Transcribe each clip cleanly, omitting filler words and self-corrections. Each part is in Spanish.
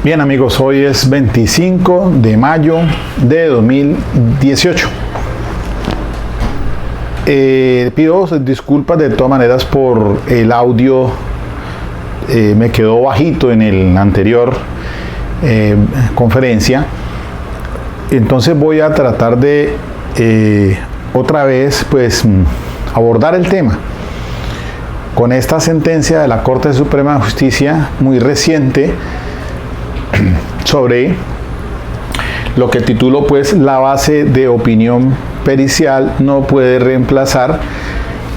Bien amigos, hoy es 25 de mayo de 2018. Pido disculpas de todas maneras por el audio, me quedó bajito en el anterior conferencia. Entonces voy a tratar de otra vez pues abordar el tema con esta sentencia de la Corte Suprema de Justicia muy reciente sobre lo que titulo pues la base de opinión pericial no puede reemplazar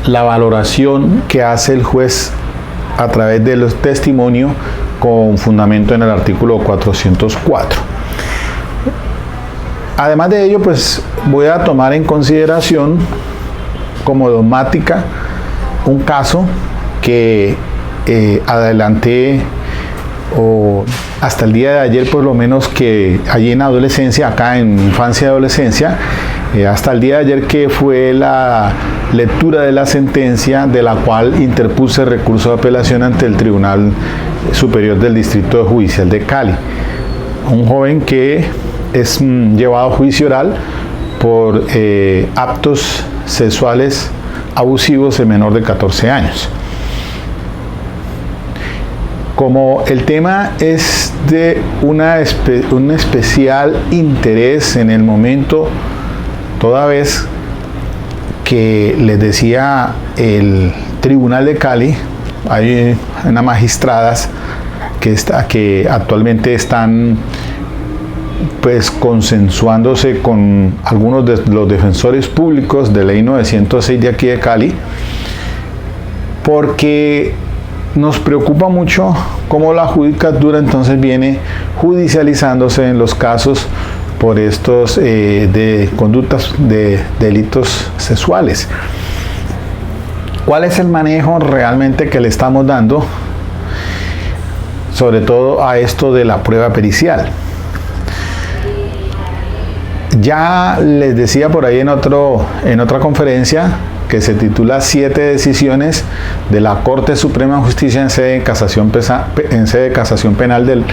la valoración que hace el juez a través de los testimonios con fundamento en el artículo 404. Además de ello, pues voy a tomar en consideración como dogmática un caso que adelanté o hasta el día de ayer, por lo menos, que allí en adolescencia, acá en infancia y adolescencia, hasta el día de ayer, que fue la lectura de la sentencia de la cual interpuse recurso de apelación ante el Tribunal Superior del Distrito Judicial de Cali. Un joven que es llevado a juicio oral por actos sexuales abusivos en menor de 14 años. Como el tema es de un especial interés en el momento, toda vez que les decía el Tribunal de Cali, hay unas magistradas que actualmente están pues consensuándose con algunos de los defensores públicos de ley 906 de aquí de Cali, porque nos preocupa mucho cómo la judicatura entonces viene judicializándose en los casos por estos de conductas de delitos sexuales. ¿Cuál es el manejo realmente que le estamos dando, sobre todo a esto de la prueba pericial? Ya les decía por ahí en otra conferencia que se titula 7 decisiones de la Corte Suprema de Justicia en sede de casación penal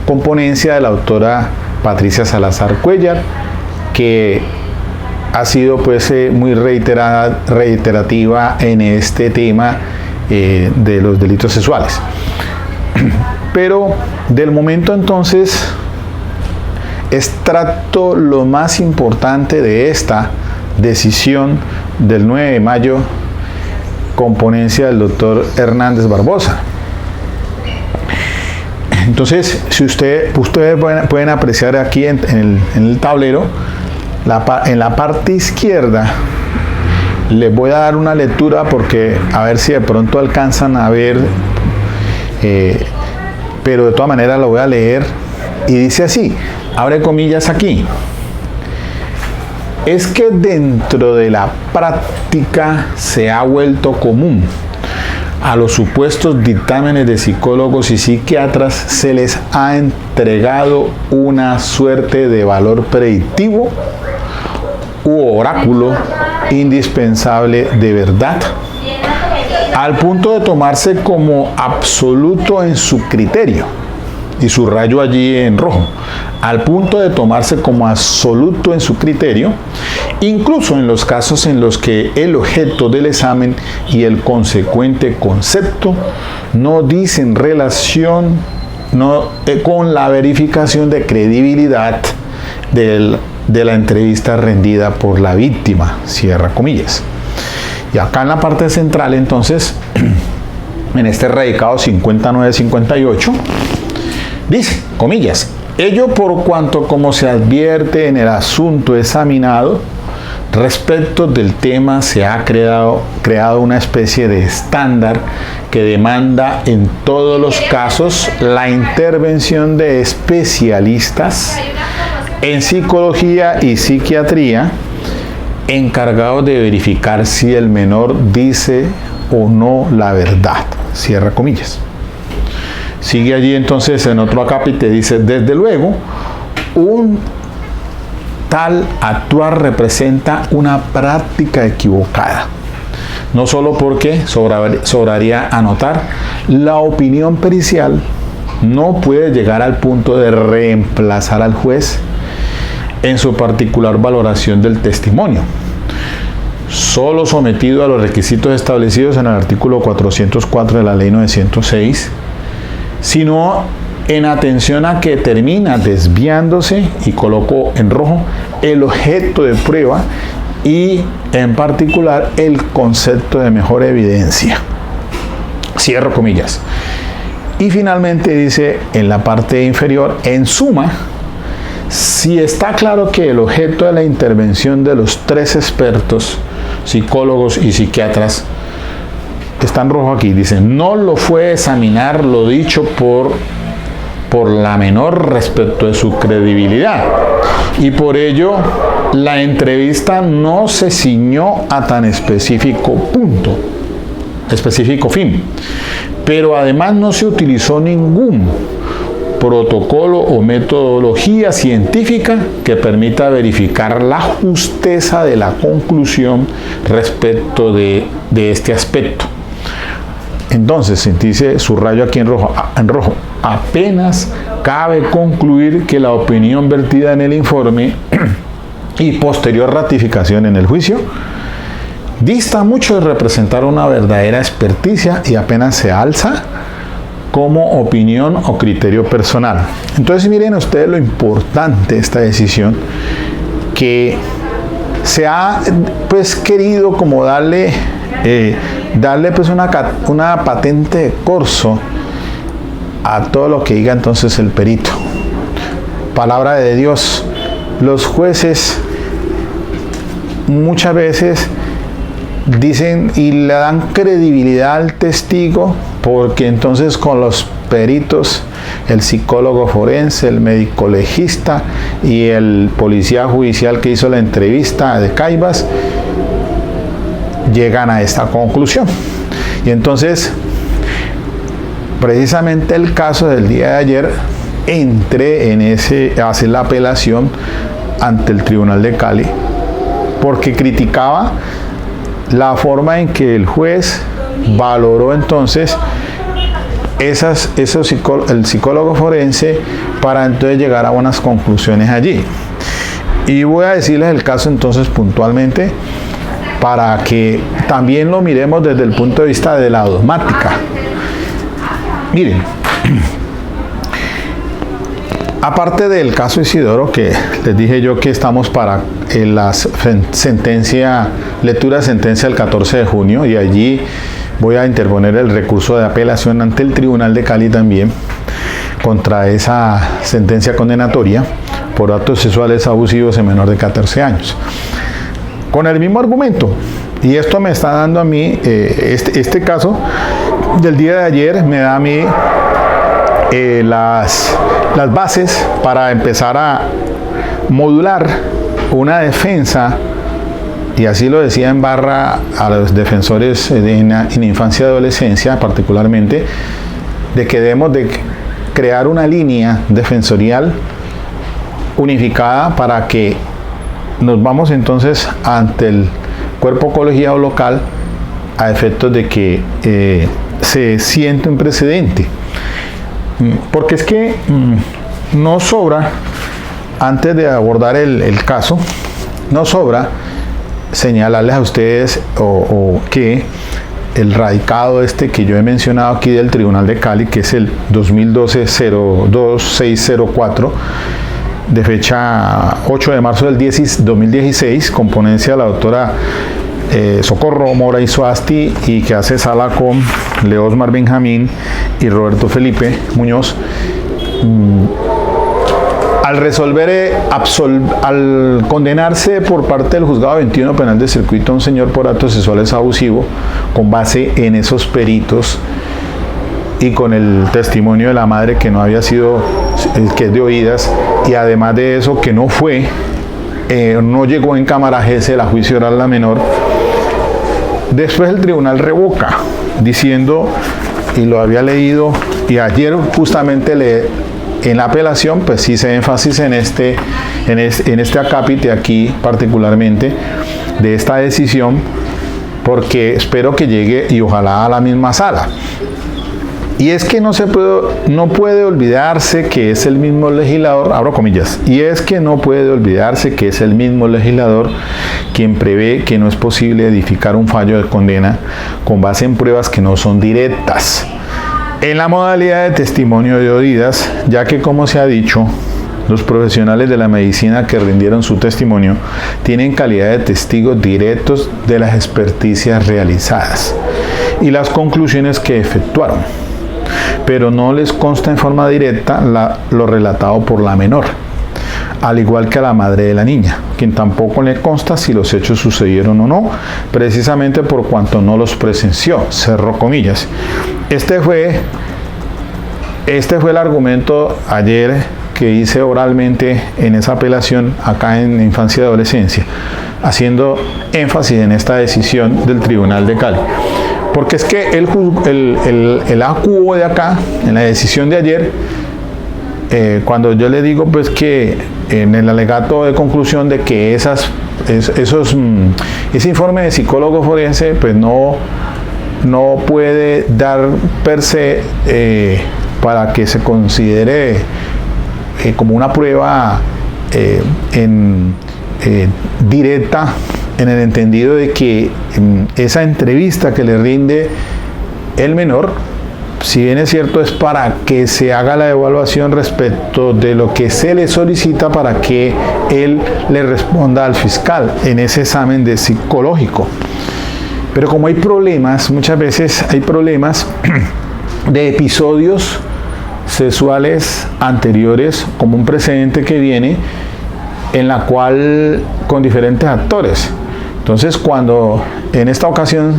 con ponencia de la autora Patricia Salazar Cuellar, que ha sido pues muy reiterativa en este tema de los delitos sexuales. Pero del momento entonces extracto lo más importante de esta decisión del 9 de mayo con ponencia del doctor Hernández Barbosa. Entonces, si ustedes pueden apreciar aquí en el tablero, en la parte izquierda, les voy a dar una lectura porque a ver si de pronto alcanzan a ver, pero de todas maneras lo voy a leer y dice así, abre comillas aquí: es que dentro de la práctica se ha vuelto común a los supuestos dictámenes de psicólogos y psiquiatras se les ha entregado una suerte de valor predictivo u oráculo indispensable de verdad, al punto de tomarse como absoluto en su criterio, y subrayo allí en rojo, al punto de tomarse como absoluto en su criterio, incluso en los casos en los que el objeto del examen y el consecuente concepto no dicen relación con la verificación de credibilidad de la entrevista rendida por la víctima, cierra comillas. Y acá en la parte central entonces, en este radicado 59-58, dice, comillas, ello por cuanto como se advierte en el asunto examinado, respecto del tema se ha creado una especie de estándar que demanda en todos los casos la intervención de especialistas en psicología y psiquiatría encargados de verificar si el menor dice o no la verdad, cierra comillas. Sigue allí entonces en otro acápite, dice, desde luego, un tal actuar representa una práctica equivocada, no solo porque sobraría anotar la opinión pericial no puede llegar al punto de reemplazar al juez en su particular valoración del testimonio, solo sometido a los requisitos establecidos en el artículo 404 de la Ley 906, sino en atención a que termina desviándose, y coloco en rojo, el objeto de prueba y en particular el concepto de mejor evidencia. Cierro comillas. Y finalmente dice en la parte inferior, en suma, si está claro que el objeto de la intervención de los 3 expertos, psicólogos y psiquiatras, está en rojo aquí, dice, no lo fue examinar lo dicho por la menor respecto de su credibilidad, y por ello la entrevista no se ciñó a tan específico punto, específico fin, pero además no se utilizó ningún protocolo o metodología científica que permita verificar la justeza de la conclusión respecto de este aspecto. Entonces, dice, subrayo aquí en rojo, apenas cabe concluir que la opinión vertida en el informe y posterior ratificación en el juicio dista mucho de representar una verdadera experticia y apenas se alza como opinión o criterio personal. Entonces, miren ustedes lo importante de esta decisión, que se ha pues querido como darle pues una patente de corso a todo lo que diga entonces el perito. Palabra de Dios. Los jueces muchas veces dicen y le dan credibilidad al testigo, porque entonces con los peritos, el psicólogo forense, el médico legista y el policía judicial que hizo la entrevista de Caibas, llegan a esta conclusión. Y entonces, precisamente el caso del día de ayer, entré en hacer la apelación ante el Tribunal de Cali, porque criticaba la forma en que el juez valoró entonces el psicólogo forense para entonces llegar a buenas conclusiones allí. Y voy a decirles el caso entonces puntualmente para que también lo miremos desde el punto de vista de la dogmática. Miren, aparte del caso Isidoro, que les dije yo que estamos para la lectura de sentencia del 14 de junio, y allí voy a interponer el recurso de apelación ante el Tribunal de Cali también contra esa sentencia condenatoria por actos sexuales abusivos en menor de 14 años. Con el mismo argumento, y esto me está dando a mí, este caso del día de ayer me da a mí las bases para empezar a modular una defensa, y así lo decía en barra a los defensores en infancia y adolescencia particularmente, de que debemos de crear una línea defensorial unificada para que nos vamos entonces ante el cuerpo colegiado local a efectos de que se siente un precedente. Porque es que no sobra, antes de abordar el caso, no sobra señalarles a ustedes o que el radicado que yo he mencionado aquí del Tribunal de Cali, que es el 2012-02604, de fecha 8 de marzo del 2016, con ponencia de la doctora Socorro Mora Isuasti, y que hace sala con Leosmar Benjamín y Roberto Felipe Muñoz. Al condenarse por parte del Juzgado 21 Penal de Circuito a un señor por actos sexuales abusivos, con base en esos peritos y con el testimonio de la madre que no había sido, que es de oídas, y además de eso que no llegó en cámara gesell a juicio oral la menor, después el tribunal revoca, diciendo, y lo había leído, y ayer justamente en la apelación, pues sí se énfasis en este acápite aquí particularmente de esta decisión, porque espero que llegue y ojalá a la misma sala. Y es que no puede olvidarse que es el mismo legislador, abro comillas, y es que no puede olvidarse que es el mismo legislador quien prevé que no es posible edificar un fallo de condena con base en pruebas que no son directas en la modalidad de testimonio de oídas, ya que, como se ha dicho, los profesionales de la medicina que rindieron su testimonio tienen calidad de testigos directos de las experticias realizadas y las conclusiones que efectuaron, pero no les consta en forma directa lo relatado por la menor, al igual que a la madre de la niña, quien tampoco le consta si los hechos sucedieron o no, precisamente por cuanto no los presenció, cerró comillas. Este fue el argumento ayer que hice oralmente en esa apelación acá en Infancia y Adolescencia, haciendo énfasis en esta decisión del Tribunal de Cali. Porque es que el acuo de acá, en la decisión de ayer, cuando yo le digo pues que en el alegato de conclusión de que ese informe de psicólogo forense pues no puede dar per se para que se considere como una prueba directa, en el entendido de que esa entrevista que le rinde el menor, si bien es cierto, es para que se haga la evaluación respecto de lo que se le solicita para que él le responda al fiscal en ese examen de psicológico. Pero como hay problemas, muchas veces hay problemas de episodios sexuales anteriores, como un precedente que viene en la cual con diferentes actores. Entonces, cuando en esta ocasión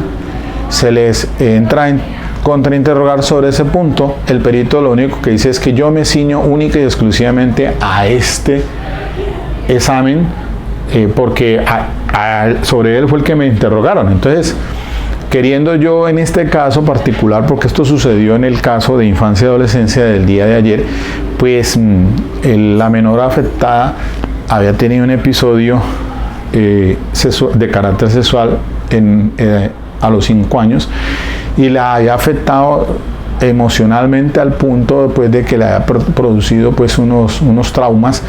se les entra en contrainterrogar sobre ese punto, el perito lo único que dice es que yo me ciño única y exclusivamente a este examen porque sobre él fue el que me interrogaron. Entonces, queriendo yo en este caso particular, porque esto sucedió en el caso de Infancia y Adolescencia del día de ayer, pues la menor afectada había tenido un episodio de carácter sexual a los 5 años y la había afectado emocionalmente al punto pues, de que le había producido pues, unos traumas,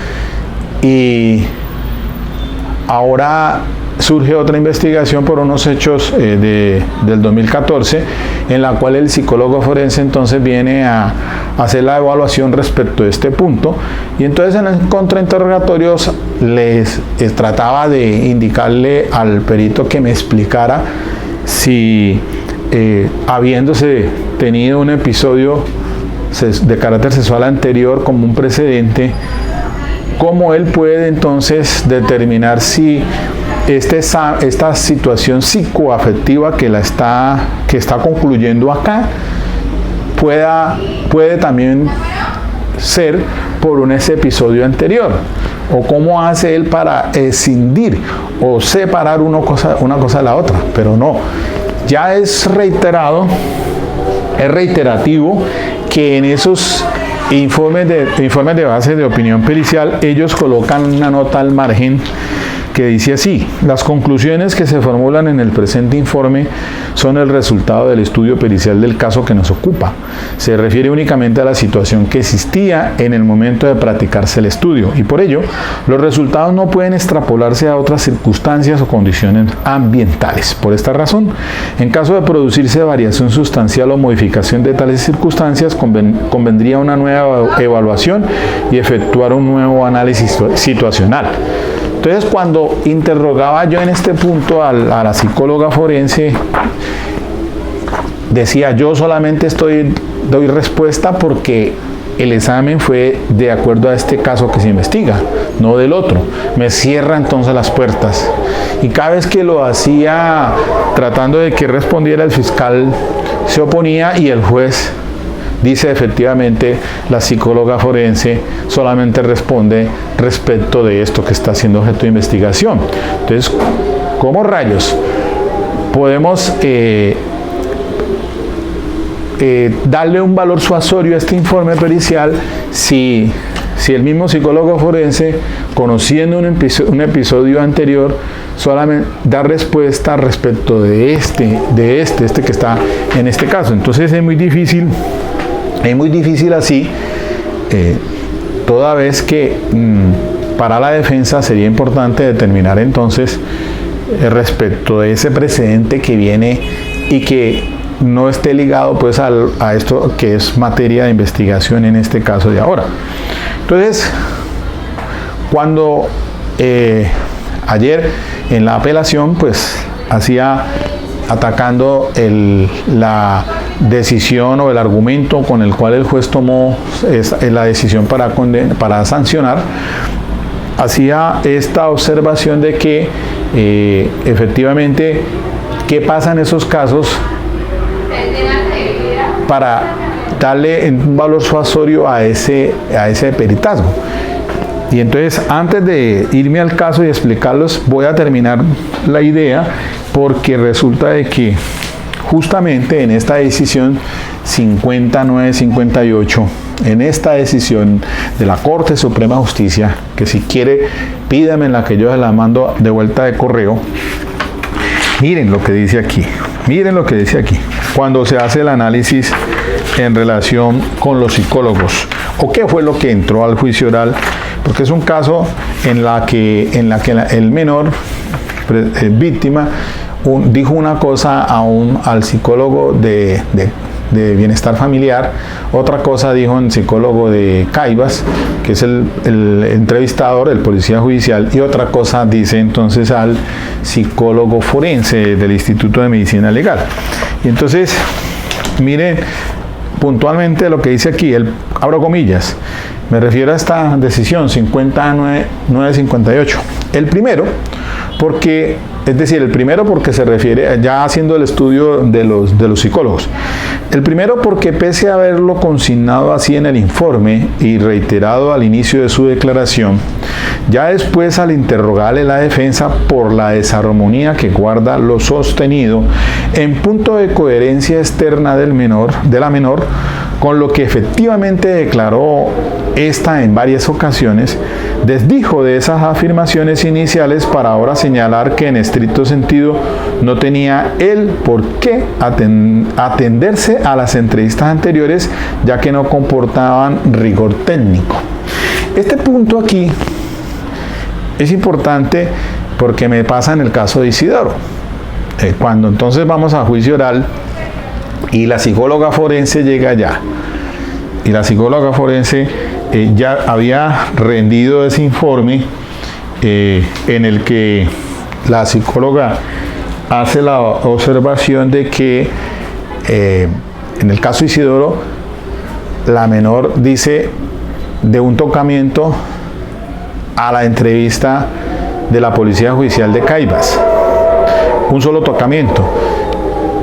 y ahora surge otra investigación por unos hechos del 2014, en la cual el psicólogo forense entonces viene a hacer la evaluación respecto de este punto, y entonces en los contrainterrogatorios les trataba de indicarle al perito que me explicara si habiéndose tenido un episodio de carácter sexual anterior como un precedente, cómo él puede entonces determinar si esta situación psicoafectiva que está concluyendo acá puede también ser por ese episodio anterior, o cómo hace él para escindir o separar una cosa de la otra. Pero no, ya es reiterativo que en esos informes de base de opinión pericial ellos colocan una nota al margen que dice así: las conclusiones que se formulan en el presente informe son el resultado del estudio pericial del caso que nos ocupa. Se refiere únicamente a la situación que existía en el momento de practicarse el estudio, y por ello los resultados no pueden extrapolarse a otras circunstancias o condiciones ambientales. Por esta razón, en caso de producirse variación sustancial o modificación de tales circunstancias, convendría una nueva evaluación y efectuar un nuevo análisis situacional. Entonces, cuando interrogaba yo en este punto a la psicóloga forense, decía: yo solamente doy respuesta porque el examen fue de acuerdo a este caso que se investiga, no del otro. Me cierra entonces las puertas. Y cada vez que lo hacía tratando de que respondiera, el fiscal se oponía y el juez dice: efectivamente, la psicóloga forense solamente responde respecto de esto que está siendo objeto de investigación. Entonces, ¿cómo rayos podemos darle un valor suasorio a este informe pericial si el mismo psicólogo forense, conociendo un episodio anterior, solamente da respuesta respecto de este que está en este caso? Entonces es muy difícil Es muy difícil así, toda vez que para la defensa sería importante determinar entonces respecto de ese precedente que viene y que no esté ligado pues a esto que es materia de investigación en este caso de ahora. Entonces, cuando ayer en la apelación pues hacía atacando la decisión o el argumento con el cual el juez tomó la decisión para sancionar, hacía esta observación de que efectivamente, ¿qué pasa en esos casos para darle un valor suasorio a ese peritazgo? Y entonces, antes de irme al caso y explicarlos, voy a terminar la idea, porque resulta de que justamente en esta decisión 5958, en esta decisión de la Corte Suprema de Justicia, que si quiere pídame la que yo se la mando de vuelta de correo, miren lo que dice aquí, cuando se hace el análisis en relación con los psicólogos, o qué fue lo que entró al juicio oral, porque es un caso en la que el menor víctima dijo una cosa al psicólogo de bienestar familiar, otra cosa dijo el psicólogo de Caibas, que es el entrevistador, el policía judicial, y otra cosa dice entonces al psicólogo forense del Instituto de Medicina Legal. Y entonces, miren puntualmente lo que dice aquí, abro comillas, me refiero a esta decisión 5958. El primero, porque se refiere, ya haciendo el estudio de los psicólogos, el primero porque pese a haberlo consignado así en el informe y reiterado al inicio de su declaración, ya después al interrogarle la defensa por la desarmonía que guarda lo sostenido en punto de coherencia externa de la menor, con lo que efectivamente declaró esta en varias ocasiones, desdijo de esas afirmaciones iniciales para ahora señalar que en estricto sentido no tenía él por qué atenderse a las entrevistas anteriores, ya que no comportaban rigor técnico. Este punto aquí es importante porque me pasa en el caso de Isidoro. Cuando entonces vamos a juicio oral y la psicóloga forense llega allá, y la psicóloga forense ya había rendido ese informe en el que la psicóloga hace la observación de que en el caso de Isidoro la menor dice de un tocamiento a la entrevista de la Policía Judicial de Caibas, un solo tocamiento.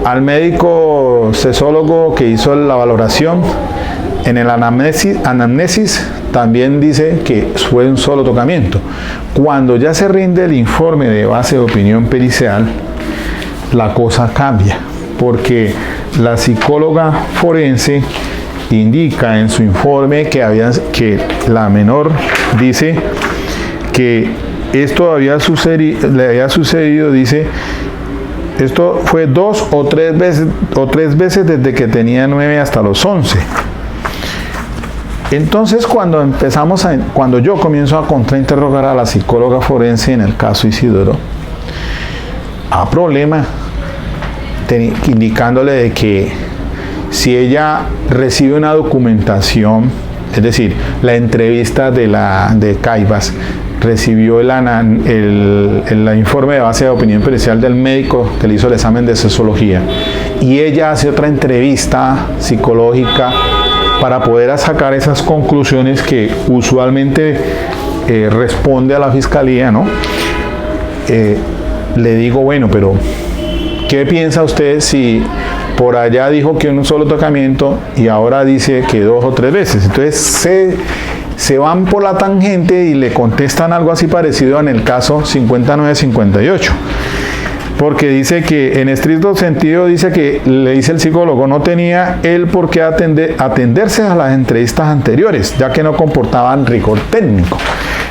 Al sesólogo que hizo la valoración, en el anamnesis también dice que fue un solo tocamiento. Cuando ya se rinde el informe de base de opinión pericial, la cosa cambia, porque la psicóloga forense indica en su informe que la menor dice que esto le había sucedido, dice, esto fue 2 o 3 veces desde que tenía 9 hasta los 11. Entonces, cuando yo comienzo a contrainterrogar a la psicóloga forense en el caso Isidoro, a problema, indicándole de que si ella recibe una documentación, es decir, la entrevista de Caibas, recibió el informe de base de opinión pericial del médico que le hizo el examen de sexología, y ella hace otra entrevista psicológica para poder sacar esas conclusiones que usualmente responde a la fiscalía, ¿no? Le digo, bueno, pero ¿qué piensa usted si por allá dijo que un solo tocamiento y ahora dice que 2 o 3 veces? Entonces se van por la tangente y le contestan algo así parecido en el caso 5958. Porque dice que en estricto sentido, dice que le dice el psicólogo, no tenía él por qué atenderse a las entrevistas anteriores, ya que no comportaban rigor técnico.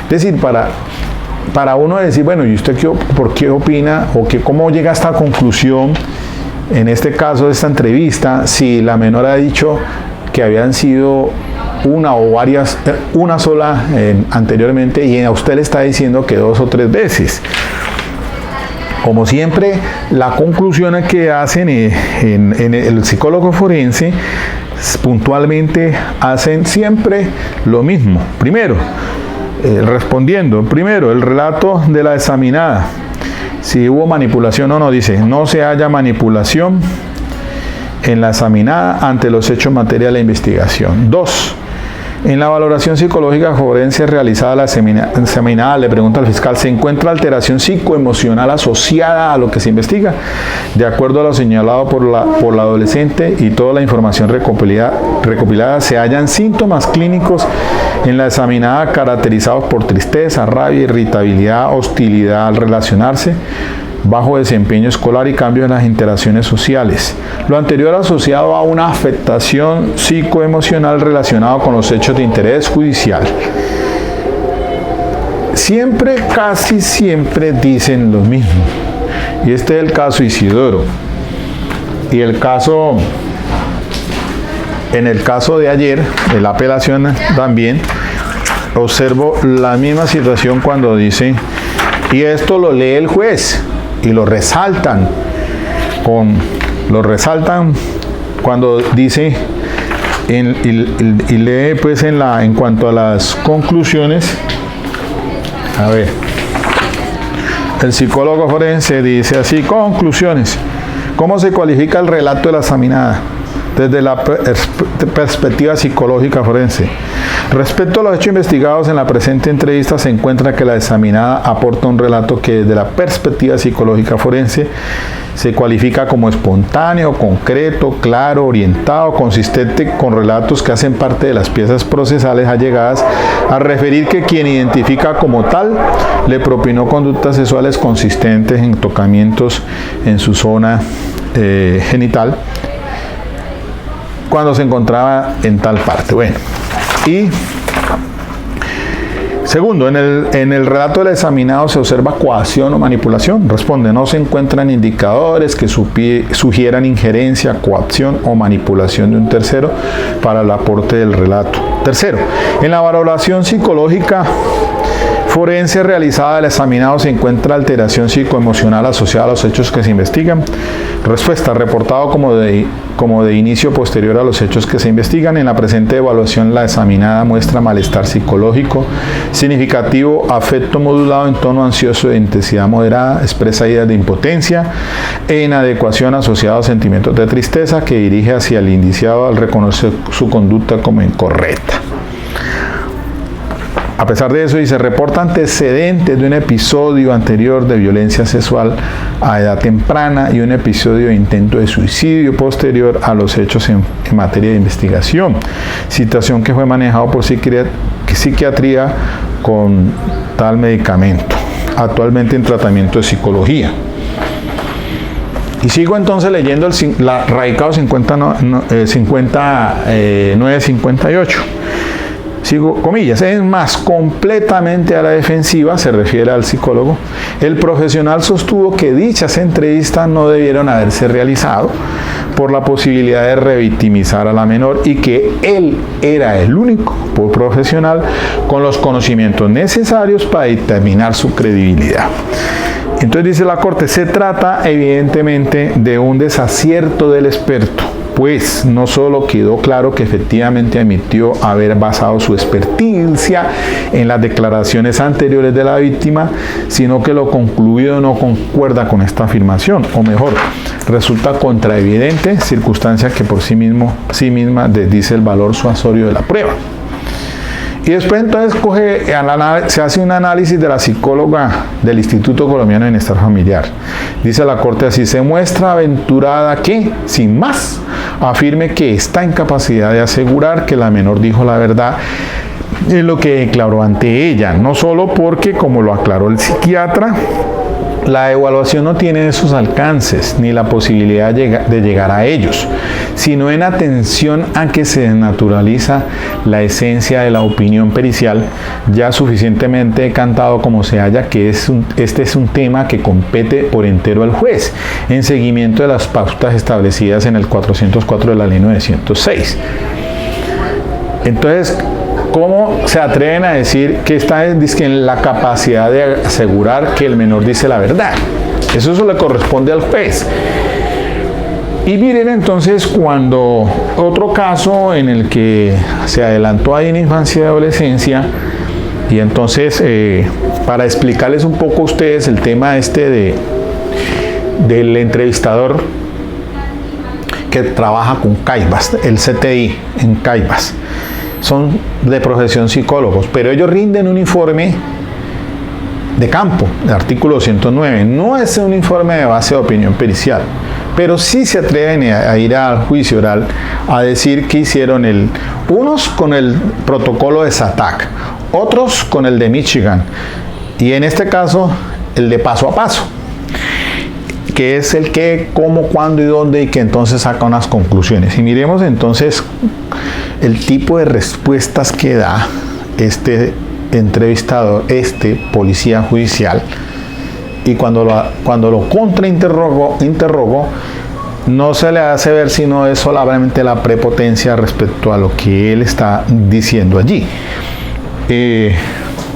Es decir, para uno decir, bueno, ¿y usted por qué opina o cómo llega a esta conclusión, en este caso de esta entrevista, si la menor ha dicho que habían sido una o varias, una sola anteriormente, y a usted le está diciendo que 2 o 3 veces. Como siempre, la conclusión que hacen en el psicólogo forense, puntualmente hacen siempre lo mismo. Primero, respondiendo, el relato de la examinada, si hubo manipulación o no, dice, no se halla manipulación en la examinada ante los hechos en materia de la investigación. 2. En la valoración psicológica forense realizada a la examinada, le pregunta al fiscal, ¿se encuentra alteración psicoemocional asociada a lo que se investiga? De acuerdo a lo señalado por la adolescente y toda la información recopilada, se hallan síntomas clínicos en la examinada caracterizados por tristeza, rabia, irritabilidad, hostilidad al relacionarse, bajo desempeño escolar y cambio en las interacciones sociales. Lo anterior asociado a una afectación psicoemocional relacionada con los hechos de interés judicial. Siempre, casi siempre dicen lo mismo. Y este es el caso Isidoro. Y el caso, en el caso de ayer, de la apelación también, observo la misma situación cuando dice, y esto lo lee el juez, y lo resaltan cuando dice y lee pues en cuanto a las conclusiones. A ver, el psicólogo forense dice así: conclusiones. ¿Cómo se cualifica el relato de la examinada desde la perspectiva psicológica forense? Respecto a los hechos investigados en la presente entrevista, se encuentra que la examinada aporta un relato que desde la perspectiva psicológica forense se cualifica como espontáneo, concreto, claro, orientado, consistente con relatos que hacen parte de las piezas procesales allegadas a referir que quien identifica como tal le propinó conductas sexuales consistentes en tocamientos en su zona genital cuando se encontraba en tal parte. Bueno, y segundo, en el relato del examinado se observa coacción o manipulación. Responde, no se encuentran indicadores que sugieran injerencia, coacción o manipulación de un tercero para el aporte del relato. Tercero, en la valoración psicológica forense realizada del examinado se encuentra alteración psicoemocional asociada a los hechos que se investigan. Respuesta, reportado como de inicio posterior a los hechos que se investigan. En la presente evaluación la examinada muestra malestar psicológico significativo, afecto modulado en tono ansioso de intensidad moderada, expresa ideas de impotencia e inadecuación asociada a sentimientos de tristeza que dirige hacia el indiciado al reconocer su conducta como incorrecta. A pesar de eso, dice, reporta antecedentes de un episodio anterior de violencia sexual a edad temprana y un episodio de intento de suicidio posterior a los hechos en materia de investigación. Situación que fue manejado por psiquiatría con tal medicamento. Actualmente en tratamiento de psicología. Y sigo entonces leyendo la radicado 5958. Sigo comillas, es más, completamente a la defensiva, se refiere al psicólogo, el profesional sostuvo que dichas entrevistas no debieron haberse realizado por la posibilidad de revictimizar a la menor y que él era el único profesional con los conocimientos necesarios para determinar su credibilidad. Entonces dice la Corte, se trata evidentemente de un desacierto del experto, pues no solo quedó claro que efectivamente admitió haber basado su experticia en las declaraciones anteriores de la víctima, sino que lo concluido no concuerda con esta afirmación, o mejor, resulta contraevidente, circunstancia que por sí misma desdice el valor suasorio de la prueba. Y después entonces se hace un análisis de la psicóloga del Instituto Colombiano de Bienestar Familiar. Dice la Corte así, se muestra aventurada que, sin más, afirme que está en capacidad de asegurar que la menor dijo la verdad en lo que declaró ante ella, no solo porque, como lo aclaró el psiquiatra, la evaluación no tiene esos alcances ni la posibilidad de llegar a ellos, sino en atención a que se desnaturaliza la esencia de la opinión pericial, ya suficientemente decantado como se halla que este es un tema que compete por entero al juez, en seguimiento de las pautas establecidas en el 404 de la Ley 906. Entonces, ¿cómo se atreven a decir que está en la capacidad de asegurar que el menor dice la verdad? Eso le corresponde al juez. Y miren entonces cuando otro caso en el que se adelantó ahí en infancia y adolescencia, y entonces para explicarles un poco a ustedes el tema del entrevistador que trabaja con CAIBAS, el CTI en CAIBAS. Son de profesión psicólogos, pero ellos rinden un informe de campo, el artículo 109. No es un informe de base de opinión pericial, pero sí se atreven a ir al juicio oral a decir que hicieron unos con el protocolo de SATAC, otros con el de Michigan, y en este caso el de paso a paso, que es el qué, cómo, cuándo y dónde, y que entonces saca unas conclusiones. Y miremos entonces el tipo de respuestas que da este entrevistador, este policía judicial, y cuando lo contrainterrogo, no se le hace ver sino es solamente la prepotencia respecto a lo que él está diciendo allí.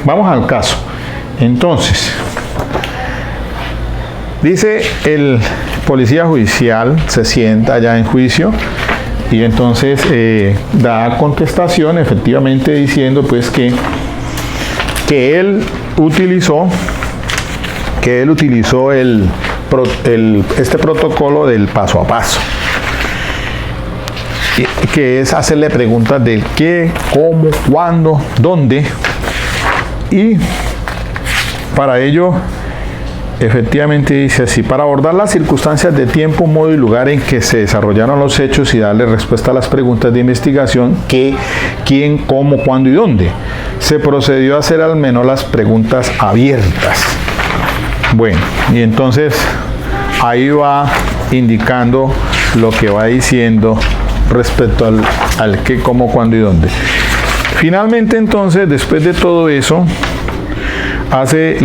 Vamos al caso. Entonces, dice el policía judicial, se sienta ya en juicio y entonces da contestación efectivamente diciendo pues que él utilizó este protocolo del paso a paso, que es hacerle preguntas del qué, cómo, cuándo, dónde, y para ello efectivamente dice así: para abordar las circunstancias de tiempo, modo y lugar en que se desarrollaron los hechos y darle respuesta a las preguntas de investigación, qué, quién, cómo, cuándo y dónde, se procedió a hacer al menor las preguntas abiertas. Bueno, y entonces ahí va indicando lo que va diciendo respecto al qué, cómo, cuándo y dónde. Finalmente entonces, después de todo eso, se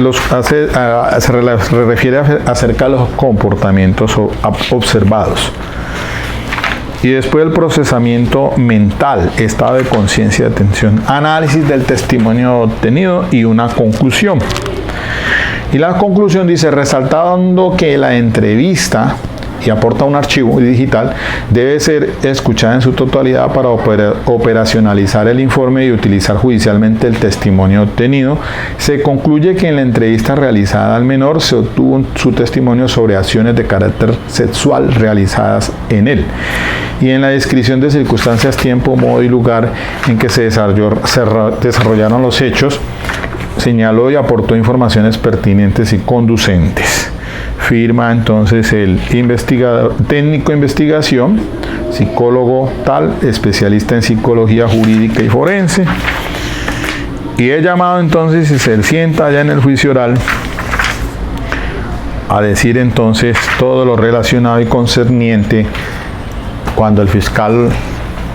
refiere acerca de los comportamientos observados. Y después el procesamiento mental, estado de conciencia y atención, análisis del testimonio obtenido y una conclusión. Y la conclusión dice: resaltando que la entrevista, y aporta un archivo digital, debe ser escuchada en su totalidad para operacionalizar el informe y utilizar judicialmente el testimonio obtenido, se concluye que en la entrevista realizada al menor se obtuvo su testimonio sobre acciones de carácter sexual realizadas en él, y en la descripción de circunstancias, tiempo, modo y lugar en que se desarrollaron los hechos, señaló y aportó informaciones pertinentes y conducentes. Firma entonces el investigador, técnico de investigación, psicólogo tal, especialista en psicología jurídica y forense, y es llamado entonces y se sienta allá en el juicio oral a decir entonces todo lo relacionado y concerniente cuando el fiscal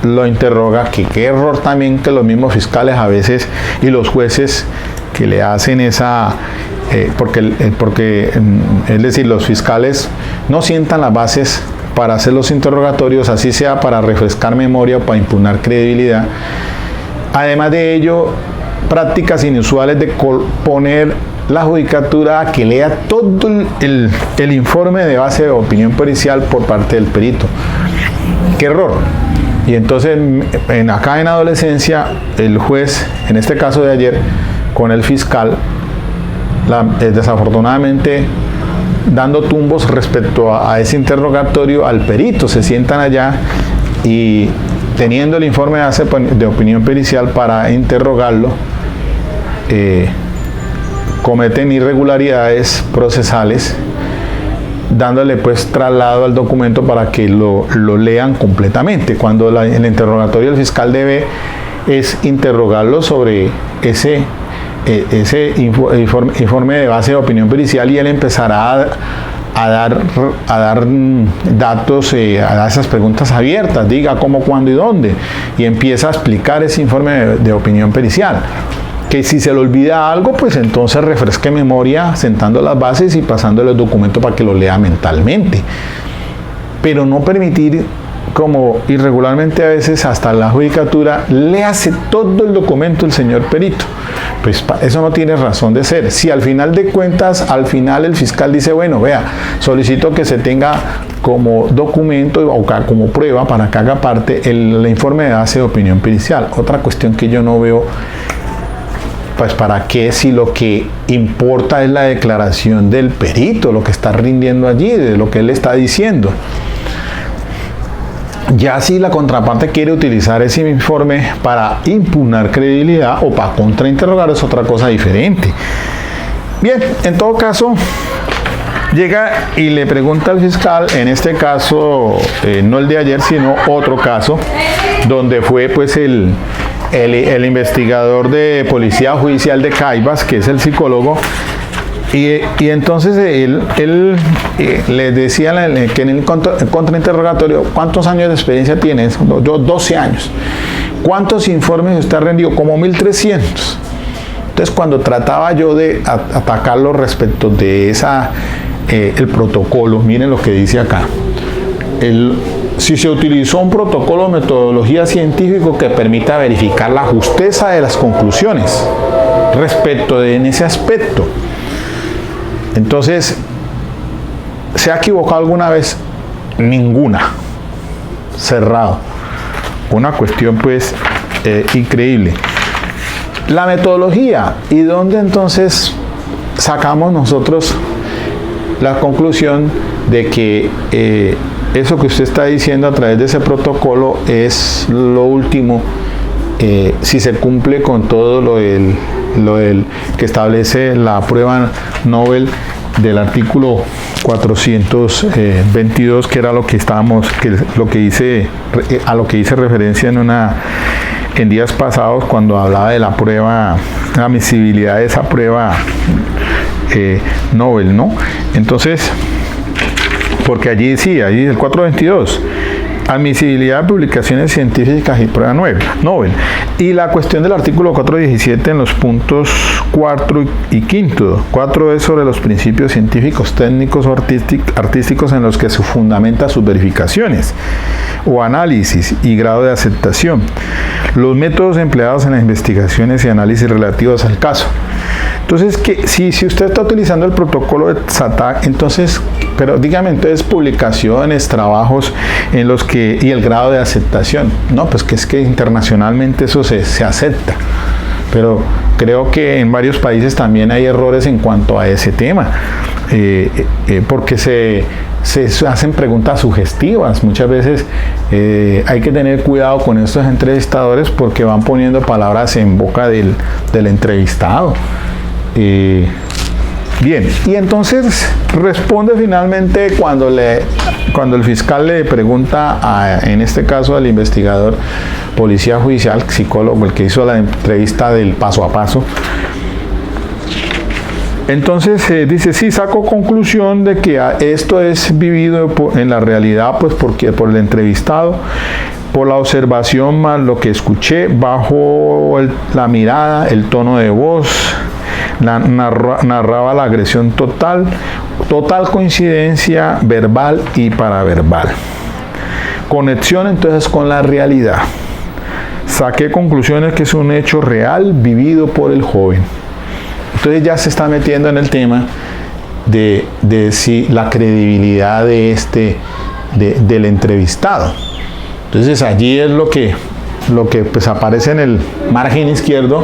lo interroga, que qué error también que los mismos fiscales a veces y los jueces que le hacen esa, porque es decir, los fiscales no sientan las bases para hacer los interrogatorios, así sea para refrescar memoria o para impugnar credibilidad. Además de ello, prácticas inusuales de poner la judicatura a que lea todo el informe de base de opinión pericial por parte del perito. ¡Qué error! Y entonces, acá en adolescencia, el juez, en este caso de ayer, con el fiscal, desafortunadamente dando tumbos respecto a ese interrogatorio al perito, se sientan allá y teniendo el informe de opinión pericial para interrogarlo, cometen irregularidades procesales, dándole pues traslado al documento para que lo lean completamente, cuando el interrogatorio del fiscal debe es interrogarlo sobre ese informe de base de opinión pericial, y él empezará a dar datos a esas preguntas abiertas, diga cómo, cuándo y dónde, y empieza a explicar ese informe de opinión pericial, que si se le olvida algo, pues entonces refresque memoria sentando las bases y pasándole el documento para que lo lea mentalmente, pero no permitir como irregularmente a veces hasta la judicatura le hace todo el documento el señor perito. Pues eso no tiene razón de ser. Si al final de cuentas, al final el fiscal dice, bueno, vea, solicito que se tenga como documento o como prueba para que haga parte el informe de base de opinión pericial. Otra cuestión que yo no veo, pues para qué, si lo que importa es la declaración del perito, lo que está rindiendo allí, de lo que él está diciendo. Ya si la contraparte quiere utilizar ese informe para impugnar credibilidad o para contrainterrogar, es otra cosa diferente. Bien, en todo caso, llega y le pregunta al fiscal, en este caso, no el de ayer, sino otro caso, donde fue pues el investigador de Policía Judicial de Caibas, que es el psicólogo, y entonces él le decía que en el contrainterrogatorio, ¿cuántos años de experiencia tienes? Yo 12 años. ¿Cuántos informes usted ha rendido? Como 1300. Entonces, cuando trataba yo de atacarlo respecto de el protocolo, miren lo que dice acá. Si se utilizó un protocolo de metodología científico que permita verificar la justeza de las conclusiones respecto en ese aspecto. Entonces, ¿se ha equivocado alguna vez? Ninguna. Cerrado. Una cuestión pues increíble. La metodología, ¿y dónde entonces sacamos nosotros la conclusión de que eso que usted está diciendo a través de ese protocolo es lo último, si se cumple con todo lo del que establece la prueba Nobel del artículo 422, que era lo que hice referencia en días pasados cuando hablaba de la prueba, la admisibilidad de esa prueba Nobel, ¿no? Entonces, porque allí decía, allí el 422, admisibilidad de publicaciones científicas y prueba Nobel. Y la cuestión del artículo 417 en los puntos 4 y 5. 4 es sobre los principios científicos, técnicos o artísticos en los que se fundamenta sus verificaciones o análisis y grado de aceptación. Los métodos empleados en las investigaciones y análisis relativos al caso. Entonces, si usted está utilizando el protocolo de SATAC, entonces, pero dígame, entonces publicaciones, trabajos en los que, y el grado de aceptación. No, pues que es que internacionalmente eso se acepta. Pero creo que en varios países también hay errores en cuanto a ese tema, porque se hacen preguntas sugestivas. Muchas veces hay que tener cuidado con estos entrevistadores porque van poniendo palabras en boca del entrevistado. Bien, y entonces responde finalmente cuando el fiscal le pregunta, en este caso al investigador policía judicial, psicólogo, el que hizo la entrevista del paso a paso. Entonces dice, sí, saco conclusión de que esto es vivido en la realidad, pues por el entrevistado, por la observación más lo que escuché, bajo la mirada, el tono de voz, narraba la agresión total coincidencia verbal y paraverbal. Conexión entonces con la realidad. Saqué conclusiones que es un hecho real vivido por el joven. Entonces ya se está metiendo en el tema de si la credibilidad del entrevistado. Entonces allí es lo que pues aparece en el margen izquierdo.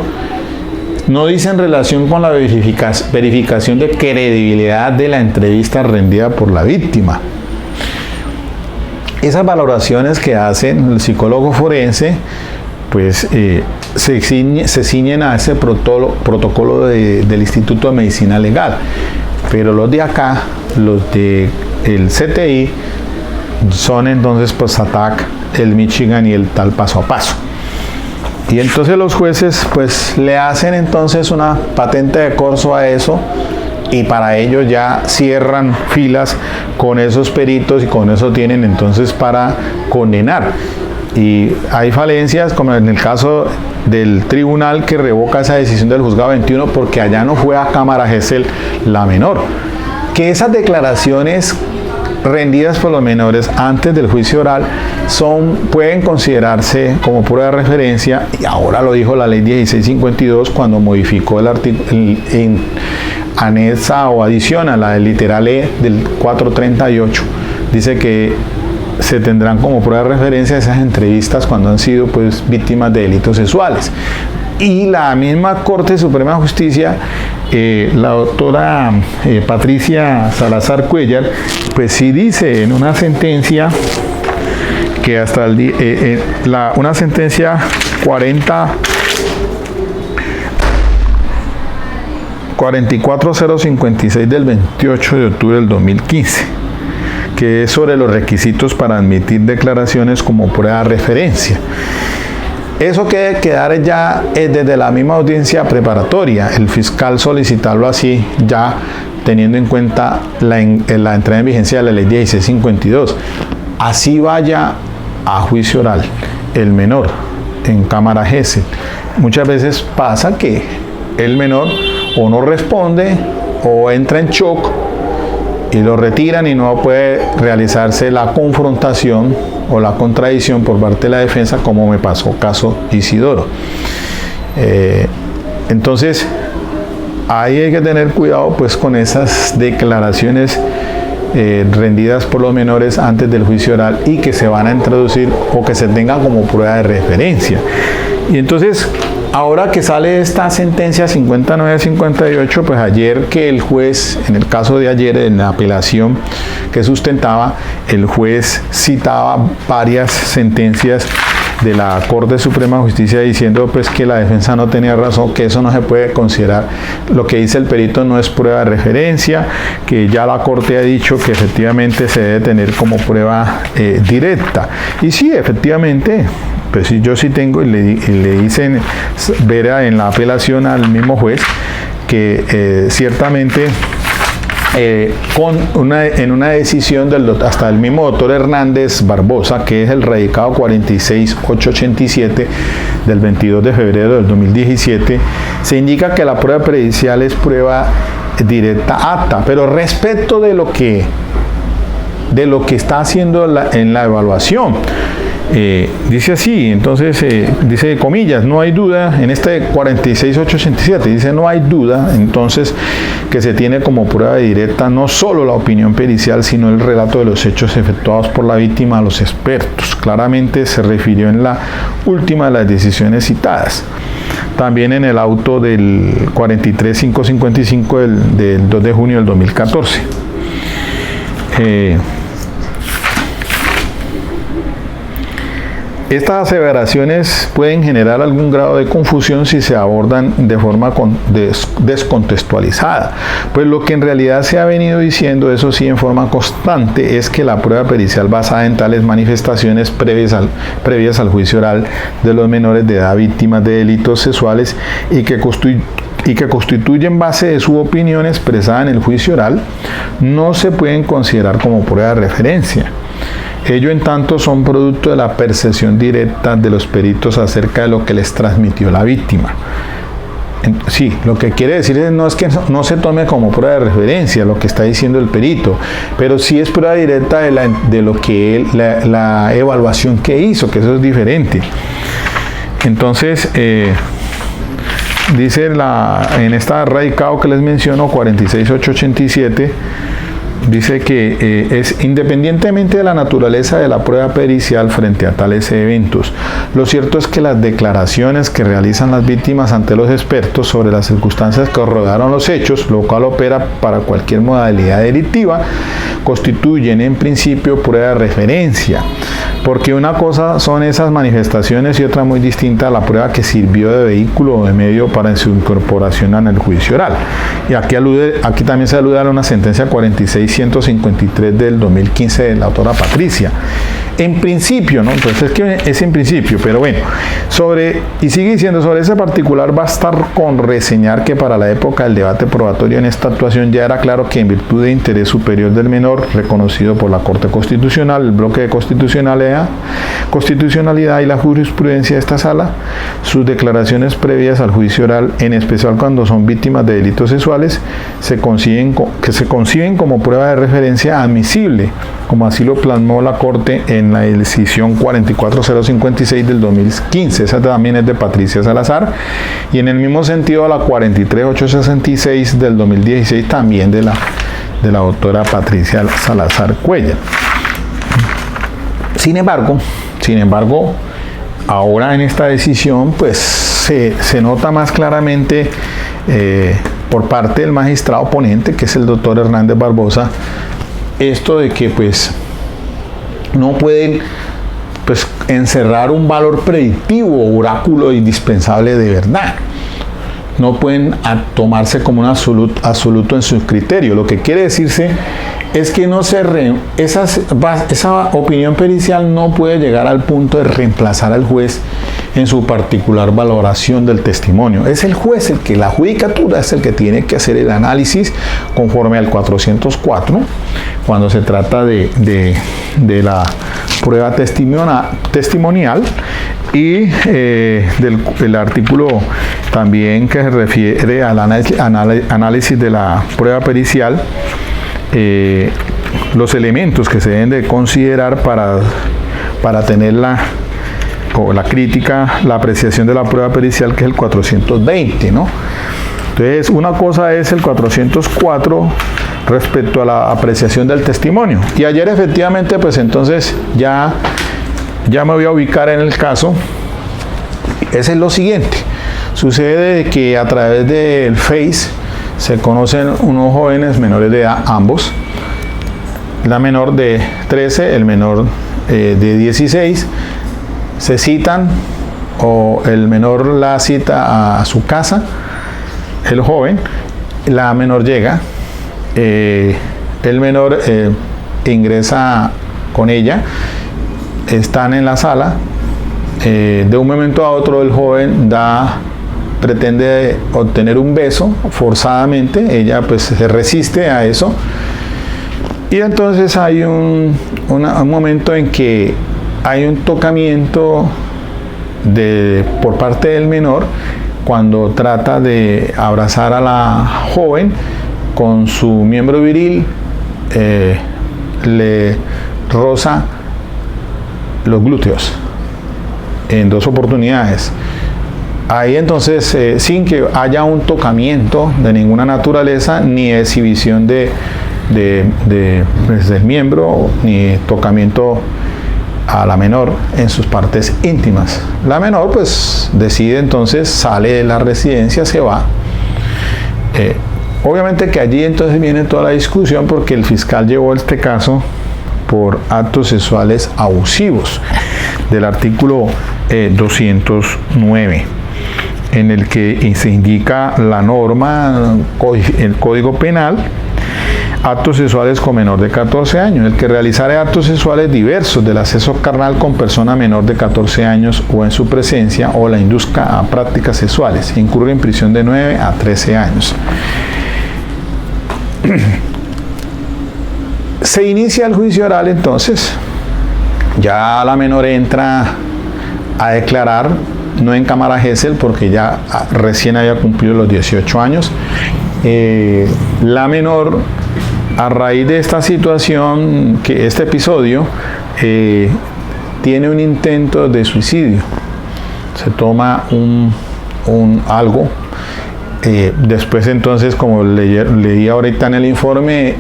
No dice en relación con la verificación de credibilidad de la entrevista rendida por la víctima. Esas valoraciones que hace el psicólogo forense, pues se ciñen a ese protocolo del Instituto de Medicina Legal. Pero los de acá, los del CTI, son entonces pues SATAC, el Michigan y el tal paso a paso. Y entonces los jueces pues le hacen entonces una patente de corso a eso, y para ello ya cierran filas con esos peritos y con eso tienen entonces para condenar. Y hay falencias, como en el caso del tribunal que revoca esa decisión del juzgado 21 porque allá no fue a cámara Gesell la menor. Que esas declaraciones rendidas por los menores antes del juicio oral pueden considerarse como prueba de referencia, y ahora lo dijo la ley 1652 cuando modificó el artículo anexa o adiciona la del literal E del 438. Dice que se tendrán como prueba de referencia esas entrevistas cuando han sido pues víctimas de delitos sexuales. Y la misma Corte Suprema de Justicia, la doctora Patricia Salazar Cuellar, pues sí dice en una sentencia que hasta una sentencia 44056 del 28 de octubre del 2015, que es sobre los requisitos para admitir declaraciones como prueba de referencia. Eso que debe quedar ya desde la misma audiencia preparatoria, el fiscal solicitarlo así, ya teniendo en cuenta la entrada en vigencia de la ley 1652. Así vaya a juicio oral el menor en cámara GESEL. Muchas veces pasa que el menor o no responde o entra en shock y lo retiran y no puede realizarse la confrontación o la contradicción por parte de la defensa, como me pasó caso Isidoro. Entonces ahí hay que tener cuidado pues con esas declaraciones rendidas por los menores antes del juicio oral y que se van a introducir o que se tengan como prueba de referencia. Y entonces, ahora que sale esta sentencia 59-58, pues ayer que el juez, en el caso de ayer, en la apelación que sustentaba, el juez citaba varias sentencias de la Corte Suprema de Justicia diciendo pues que la defensa no tenía razón, que eso no se puede considerar, lo que dice el perito no es prueba de referencia, que ya la Corte ha dicho que efectivamente se debe tener como prueba directa. Y sí, efectivamente, pues sí, yo sí tengo, y le dicen ver en la apelación al mismo juez que ciertamente en una decisión hasta el mismo doctor Hernández Barbosa, que es el radicado 46887 del 22 de febrero del 2017, se indica que la prueba pericial es prueba directa apta, pero respecto de lo que está haciendo en la evaluación. Dice así, entonces dice comillas, no hay duda, en este 46887 dice no hay duda entonces que se tiene como prueba directa no solo la opinión pericial, sino el relato de los hechos efectuados por la víctima a los expertos. Claramente se refirió en la última de las decisiones citadas. También en el auto del 43555 del 2 de junio del 2014. Estas aseveraciones pueden generar algún grado de confusión si se abordan de forma descontextualizada, pues lo que en realidad se ha venido diciendo, eso sí, en forma constante, es que la prueba pericial basada en tales manifestaciones previas al juicio oral de los menores de edad víctimas de delitos sexuales y que constituyen base de su opinión expresada en el juicio oral, no se pueden considerar como prueba de referencia. Ello en tanto son producto de la percepción directa de los peritos acerca de lo que les transmitió la víctima. Sí, lo que quiere decir no es que no se tome como prueba de referencia lo que está diciendo el perito, pero sí es prueba directa de lo que la evaluación que hizo, que eso es diferente. Entonces, dice en esta radicado que les menciono, 46887, dice que es independientemente de la naturaleza de la prueba pericial frente a tales eventos. Lo cierto es que las declaraciones que realizan las víctimas ante los expertos sobre las circunstancias que rodearon los hechos, lo cual opera para cualquier modalidad delictiva, constituyen en principio prueba de referencia. Porque una cosa son esas manifestaciones y otra muy distinta a la prueba que sirvió de vehículo o de medio para su incorporación en el juicio oral. Y aquí también se alude a una sentencia 46153 del 2015 de la autora Patricia. En principio, ¿no? Entonces es que es en principio, Pero bueno, y sigue diciendo, sobre ese particular bastar con reseñar que para la época del debate probatorio en esta actuación ya era claro que en virtud de interés superior del menor, reconocido por la Corte Constitucional, el bloque de constitucionalidad y la jurisprudencia de esta sala, sus declaraciones previas al juicio oral, en especial cuando son víctimas de delitos sexuales, se conciben como prueba de referencia admisible, como así lo plasmó la Corte en la decisión 44056 del 2015. Esa también es de Patricia Salazar, y en el mismo sentido la 43866 del 2016 también de la doctora Patricia Salazar Cuellar. Sin embargo, ahora en esta decisión pues se nota más claramente por parte del magistrado ponente, que es el doctor Hernández Barbosa, esto de que pues no pueden pues encerrar un valor predictivo o oráculo indispensable de verdad. No pueden tomarse como un absoluto en su criterio. Lo que quiere decirse es que esa opinión pericial no puede llegar al punto de reemplazar al juez en su particular valoración del testimonio. Es el juez la judicatura es el que tiene que hacer el análisis conforme al 404 cuando se trata de la prueba testimonial, y del artículo también que se refiere al análisis de la prueba pericial, los elementos que se deben de considerar para tener la crítica, la apreciación de la prueba pericial, que es el 420, ¿no? Entonces, una cosa es el 404 respecto a la apreciación del testimonio. Y ayer efectivamente, pues entonces ya me voy a ubicar en el caso. Ese es lo siguiente. Sucede que a través del Face se conocen unos jóvenes menores de edad, ambos. La menor de 13, el menor de 16. Se citan, o el menor la cita a su casa, el joven, la menor llega, el menor ingresa con ella, están en la sala, de un momento a otro el joven pretende obtener un beso forzadamente, ella pues se resiste a eso, y entonces hay un momento en que hay un tocamiento por parte del menor cuando trata de abrazar a la joven con su miembro viril, le roza los glúteos en 2 oportunidades. Ahí entonces, sin que haya un tocamiento de ninguna naturaleza, ni exhibición del miembro, ni tocamiento a la menor en sus partes íntimas. La menor pues decide entonces, sale de la residencia, se va. Obviamente que allí entonces viene toda la discusión, porque el fiscal llevó este caso por actos sexuales abusivos del artículo 209, en el que se indica la norma, el Código Penal, actos sexuales con menor de 14 años. El que realizare actos sexuales diversos del acceso carnal con persona menor de 14 años o en su presencia, o la induzca a prácticas sexuales, incurre en prisión de 9 a 13 años. Se inicia el juicio oral entonces. Ya la menor entra a declarar, no en cámara Gesell, porque ya recién había cumplido los 18 años. La menor, a raíz de esta situación, este episodio, tiene un intento de suicidio. Se toma algo. Después entonces, como leí ahorita en el informe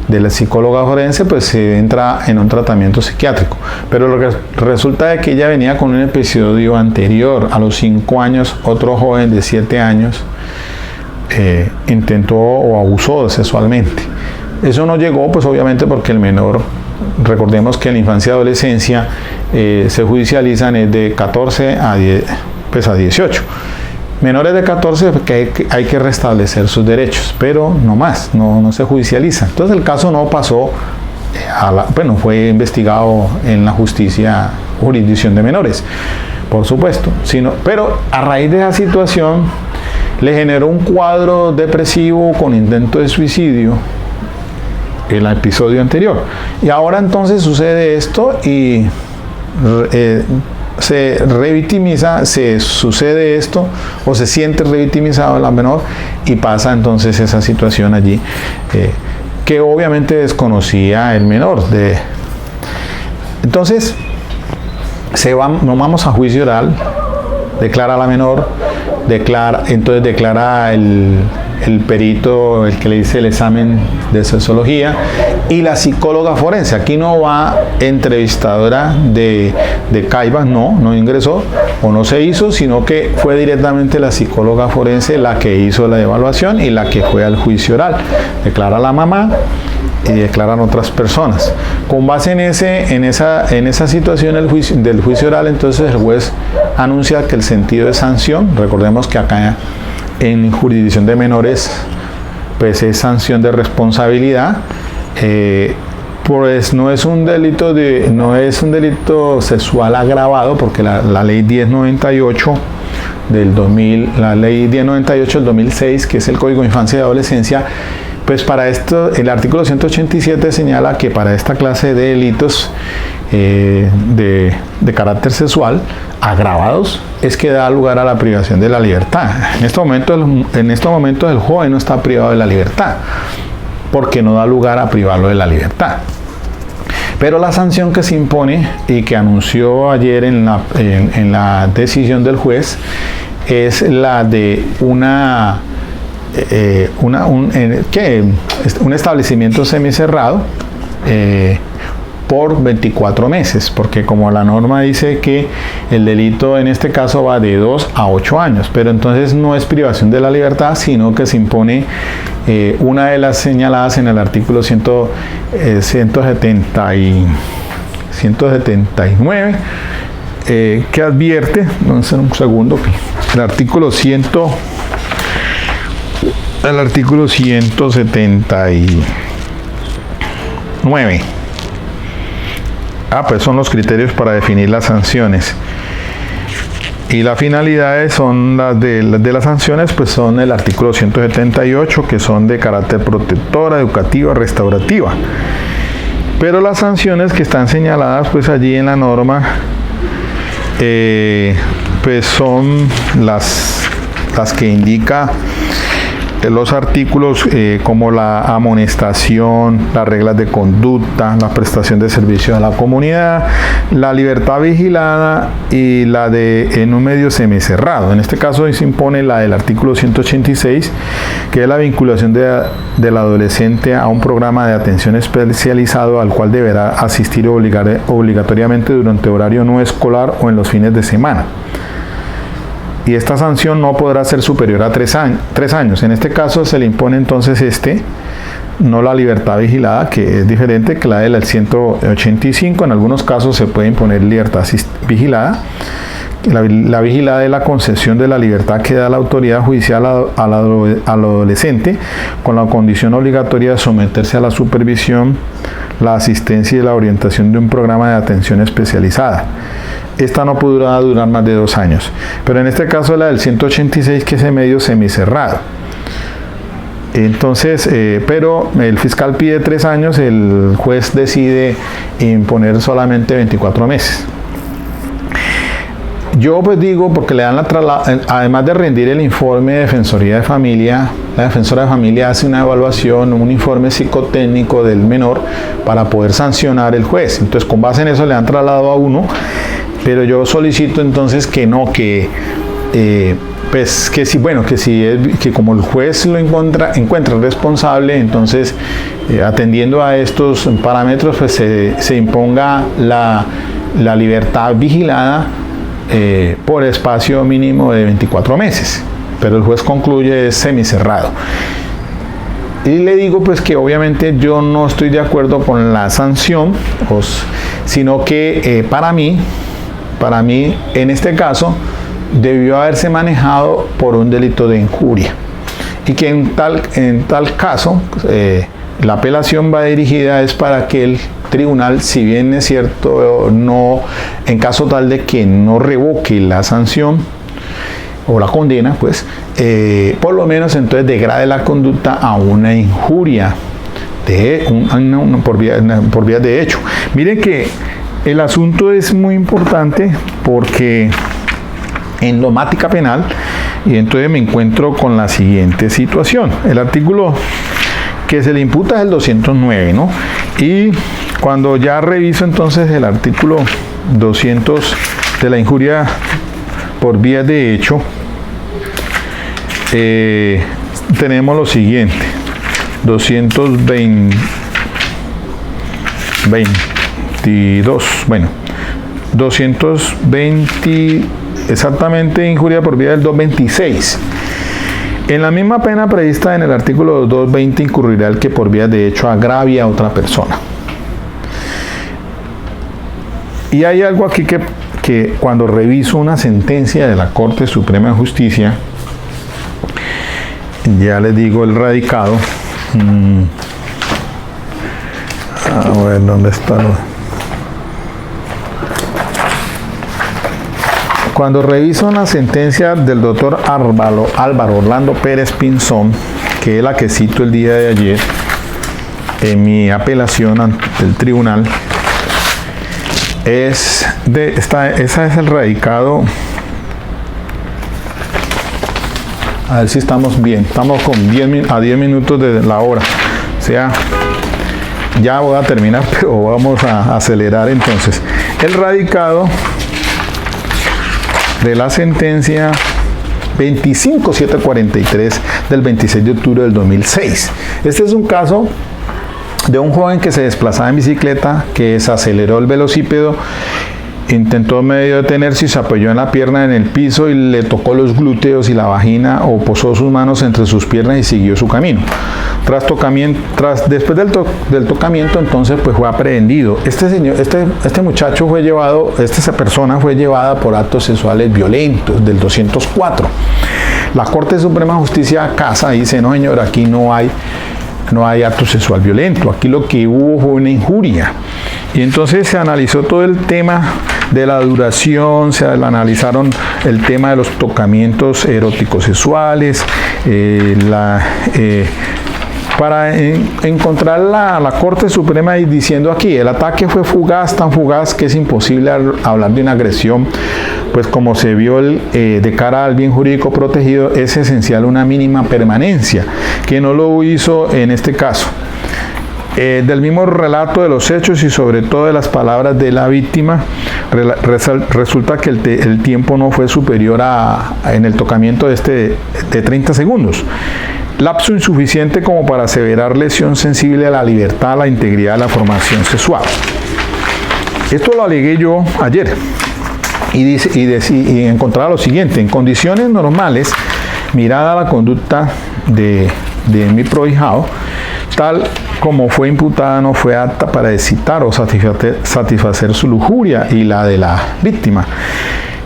de la psicóloga forense, pues se entra en un tratamiento psiquiátrico. Pero lo que resulta es que ella venía con un episodio anterior. A los 5 años, otro joven de 7 años intentó o abusó sexualmente. Eso no llegó, pues obviamente, porque el menor, recordemos que en la infancia y adolescencia se judicializan de 14 a 18. Menores de 14, que hay que restablecer sus derechos, pero no más, no se judicializa. Entonces el caso no pasó fue investigado en la jurisdicción de menores, por supuesto, pero a raíz de esa situación le generó un cuadro depresivo con intento de suicidio el episodio anterior. Y ahora entonces sucede esto y se revictimiza, se sucede esto o se siente revictimizado la menor y pasa entonces esa situación allí que obviamente desconocía el menor. Entonces nos vamos a juicio oral, declara la menor, entonces declara el perito, el que le dice el examen de sexología, y la psicóloga forense. Aquí no va entrevistadora de Caibas, no ingresó o no se hizo, sino que fue directamente la psicóloga forense la que hizo la evaluación y la que fue al juicio oral. Declara la mamá y declaran otras personas. Con base en esa situación del juicio oral, entonces el juez anuncia que el sentido de sanción, recordemos que acá en jurisdicción de menores pues es sanción de responsabilidad, pues no es un delito sexual agravado, porque la ley 1098 del 2000, la ley 1098 del 2006, que es el Código de Infancia y Adolescencia, pues para esto el artículo 187 señala que para esta clase de delitos de carácter sexual agravados es que da lugar a la privación de la libertad. En estos momentos el joven no está privado de la libertad porque no da lugar a privarlo de la libertad. Pero la sanción que se impone y que anunció ayer en la decisión del juez es la de un establecimiento semicerrado por 24 meses, porque como la norma dice que el delito en este caso va de 2 a 8 años, pero entonces no es privación de la libertad, sino que se impone una de las señaladas en el artículo 179, que advierte, vamos a hacer un segundo, el artículo 179. Pues son los criterios para definir las sanciones. Y las finalidades son las de las sanciones, pues son el artículo 178, que son de carácter protectora, educativa, restaurativa. Pero las sanciones que están señaladas pues allí en la norma, pues son las que indica los artículos como la amonestación, las reglas de conducta, la prestación de servicio a la comunidad, la libertad vigilada y la de en un medio semicerrado. En este caso se impone la del artículo 186, que es la vinculación del adolescente a un programa de atención especializado al cual deberá asistir obligatoriamente durante horario no escolar o en los fines de semana. Y esta sanción no podrá ser superior a 3 años. En este caso se le impone entonces no la libertad vigilada, que es diferente que la del 185. En algunos casos se puede imponer libertad vigilada. La vigilada es la concesión de la libertad que da la autoridad judicial al adolescente con la condición obligatoria de someterse a la supervisión, la asistencia y la orientación de un programa de atención especializada. Esta no podrá durar más de 2 años. Pero en este caso la del 186, que es en medio semicerrado. Entonces, pero el fiscal pide 3 años, el juez decide imponer solamente 24 meses. Yo pues digo, porque le dan además de rendir el informe de Defensoría de Familia, la Defensora de Familia hace una evaluación, un informe psicotécnico del menor para poder sancionar el juez. Entonces, con base en eso le han trasladado a uno, pero yo solicito entonces que como el juez lo encuentra responsable, entonces atendiendo a estos parámetros, pues se imponga la libertad vigilada por espacio mínimo de 24 meses, pero el juez concluye semicerrado. Y le digo pues que obviamente yo no estoy de acuerdo con la sanción, sino que para mí en este caso debió haberse manejado por un delito de injuria, y que en tal caso La apelación va dirigida es para que el tribunal, si bien es cierto, no, en caso tal de que no revoque la sanción o la condena, pues, por lo menos entonces degrade la conducta a una injuria por vía de hecho. Miren que el asunto es muy importante porque en nomática penal, y entonces me encuentro con la siguiente situación. El artículo que se le imputa es el 209, ¿no? Y cuando ya reviso entonces el artículo 200 de la injuria por vía de hecho, tenemos lo siguiente: 220, exactamente, injuria por vía del 226. En la misma pena prevista en el artículo 220 incurrirá el que por vía de hecho agravia a otra persona. Y hay algo aquí que cuando reviso una sentencia de la Corte Suprema de Justicia, ya les digo el radicado. A ver, ¿dónde está? Cuando reviso una sentencia del doctor Álvaro Orlando Pérez Pinzón, que es la que cito el día de ayer en mi apelación ante el tribunal, ese es el radicado. A ver si estamos bien. Estamos con 10 minutos de la hora. O sea, ya voy a terminar, pero vamos a acelerar entonces. El radicado de la sentencia 25743 del 26 de octubre del 2006. Este es un caso de un joven que se desplazaba en bicicleta, que desaceleró el velocípedo, intentó medio detenerse y se apoyó en la pierna en el piso y le tocó los glúteos y la vagina, o posó sus manos entre sus piernas y siguió su camino. Después del tocamiento, entonces pues fue aprehendido. Este muchacho fue llevado, esta persona fue llevada por actos sexuales violentos del 204. La Corte Suprema de Justicia casa y dice: no, señor, aquí no hay acto sexual violento, aquí lo que hubo fue una injuria. Y entonces se analizó todo el tema de la duración, se analizaron el tema de los tocamientos eróticos sexuales, para encontrar la Corte Suprema diciendo aquí: el ataque fue fugaz, tan fugaz que es imposible hablar de una agresión, pues como se vio de cara al bien jurídico protegido, es esencial una mínima permanencia, que no lo hizo en este caso. Del mismo relato de los hechos y sobre todo de las palabras de la víctima, resulta que el tiempo no fue superior en el tocamiento de 30 segundos. Lapso insuficiente como para aseverar lesión sensible a la libertad, a la integridad de la formación sexual. Esto lo alegué yo ayer y encontraba lo siguiente: en condiciones normales, mirada la conducta de mi prohijado, tal como fue imputada, no fue apta para excitar o satisfacer su lujuria y la de la víctima.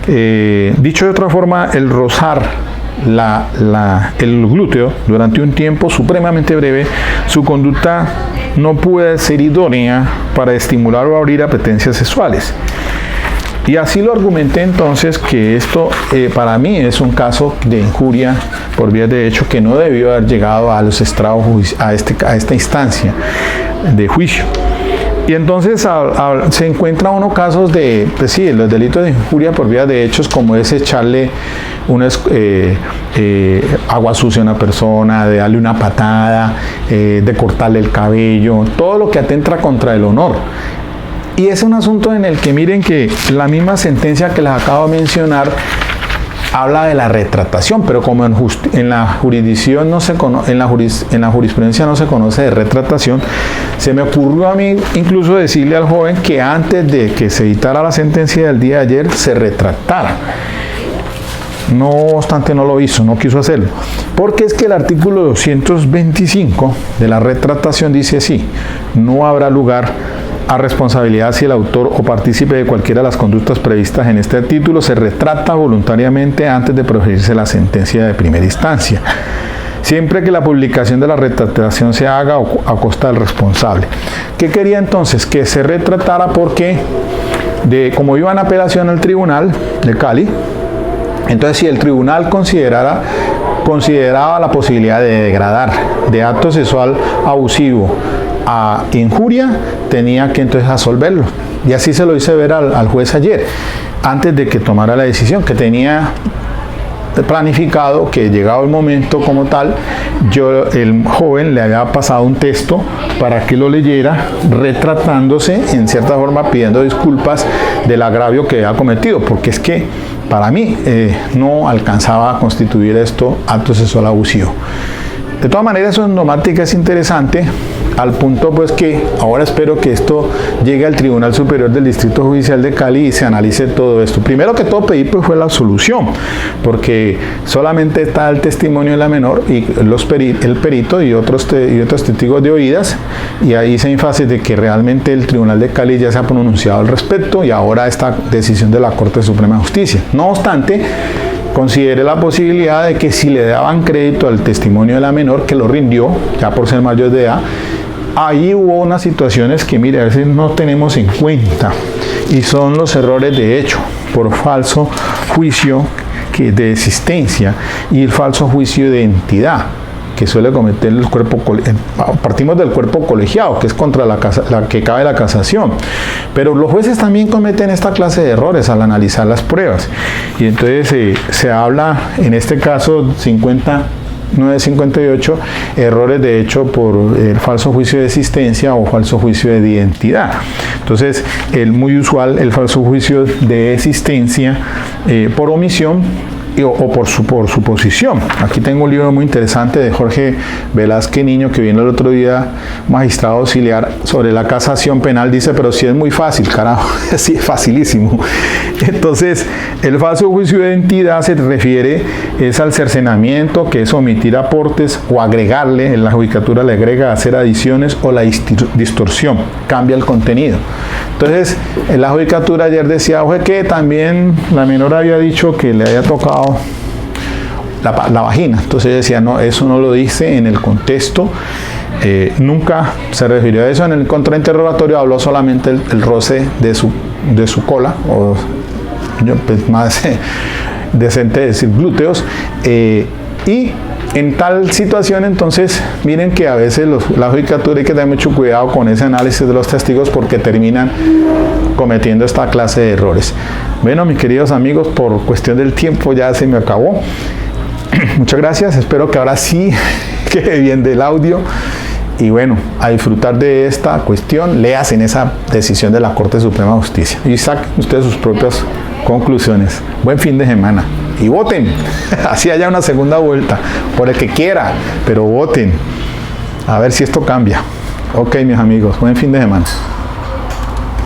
Dicho de otra forma, el rozar el glúteo durante un tiempo supremamente breve, su conducta no puede ser idónea para estimular o abrir apetencias sexuales. Y así lo argumenté entonces, que esto para mí es un caso de injuria por vía de hecho que no debió haber llegado a los estrados, a esta instancia de juicio. Y entonces se encuentra uno casos de, pues sí, los delitos de injuria por vía de hechos, como es echarle agua sucia a una persona, de darle una patada, de cortarle el cabello, todo lo que atenta contra el honor. Y es un asunto en el que miren que la misma sentencia que les acabo de mencionar habla de la retractación, pero como en la jurisdicción en la jurisprudencia no se conoce de retractación, se me ocurrió a mí incluso decirle al joven que antes de que se dictara la sentencia del día de ayer se retractara. No obstante, no lo hizo, no quiso hacerlo, porque es que el artículo 225 de la retractación dice así: no habrá lugar a responsabilidad si el autor o partícipe de cualquiera de las conductas previstas en este título se retracta voluntariamente antes de proferirse la sentencia de primera instancia. siempre que la publicación de la retractación se haga a costa del responsable. ¿Qué quería entonces? Que se retratara porque, como iba en apelación al tribunal de Cali, entonces si el tribunal consideraba la posibilidad de degradar de acto sexual abusivo a injuria, tenía que entonces absolverlo. Y así se lo hice ver al juez ayer, antes de que tomara la decisión, que tenía planificado que llegado el momento como tal, el joven le había pasado un texto para que lo leyera, retratándose en cierta forma, pidiendo disculpas del agravio que había cometido, porque es que para mí no alcanzaba a constituir esto acto sexual abusivo. De todas maneras, eso en Nomática es interesante, al punto pues que ahora espero que esto llegue al Tribunal Superior del Distrito Judicial de Cali y se analice todo esto. Primero que todo pedí pues fue la absolución, porque solamente está el testimonio de la menor y el perito y otros testigos de oídas, y ahí se énfasis de que realmente el Tribunal de Cali ya se ha pronunciado al respecto y ahora esta decisión de la Corte Suprema de Justicia. No obstante, consideré la posibilidad de que si le daban crédito al testimonio de la menor, que lo rindió ya por ser mayor de edad, ahí hubo unas situaciones que, mire, a veces no tenemos en cuenta, y son los errores de hecho por falso juicio de existencia y el falso juicio de identidad que suele cometer el cuerpo. Partimos del cuerpo colegiado, que es contra la que cabe la casación, pero los jueces también cometen esta clase de errores al analizar las pruebas, y entonces se habla en este caso 958 errores de hecho por el falso juicio de existencia o falso juicio de identidad. Entonces, muy usual el falso juicio de existencia por omisión o por suposición. Aquí tengo un libro muy interesante de Jorge Velázquez Niño, que vino el otro día, magistrado auxiliar, sobre la casación penal. Dice, pero sí es muy fácil, carajo, sí es facilísimo. Entonces, el falso juicio de identidad se refiere es al cercenamiento, que es omitir aportes o agregarle, en la judicatura le agrega hacer adiciones, o la distorsión, cambia el contenido. Entonces, en la judicatura ayer decía, oye, que también la menor había dicho que le había tocado la vagina. Entonces ella decía, no, eso no lo dice en el contexto, nunca se refirió a eso. En el contrainterrogatorio habló solamente el roce de su cola, o pues, más decente decir glúteos, y en tal situación, entonces, miren que a veces la judicatura hay que tener mucho cuidado con ese análisis de los testigos, porque terminan cometiendo esta clase de errores. Bueno, mis queridos amigos, por cuestión del tiempo ya se me acabó. Muchas gracias, espero que ahora sí quede bien del audio. Y bueno, a disfrutar de esta cuestión, léase en esa decisión de la Corte Suprema de Justicia y saquen ustedes sus propias conclusiones. Buen fin de semana y voten, así haya una segunda vuelta, por el que quiera, pero voten, a ver si esto cambia. Ok, mis amigos, buen fin de semana.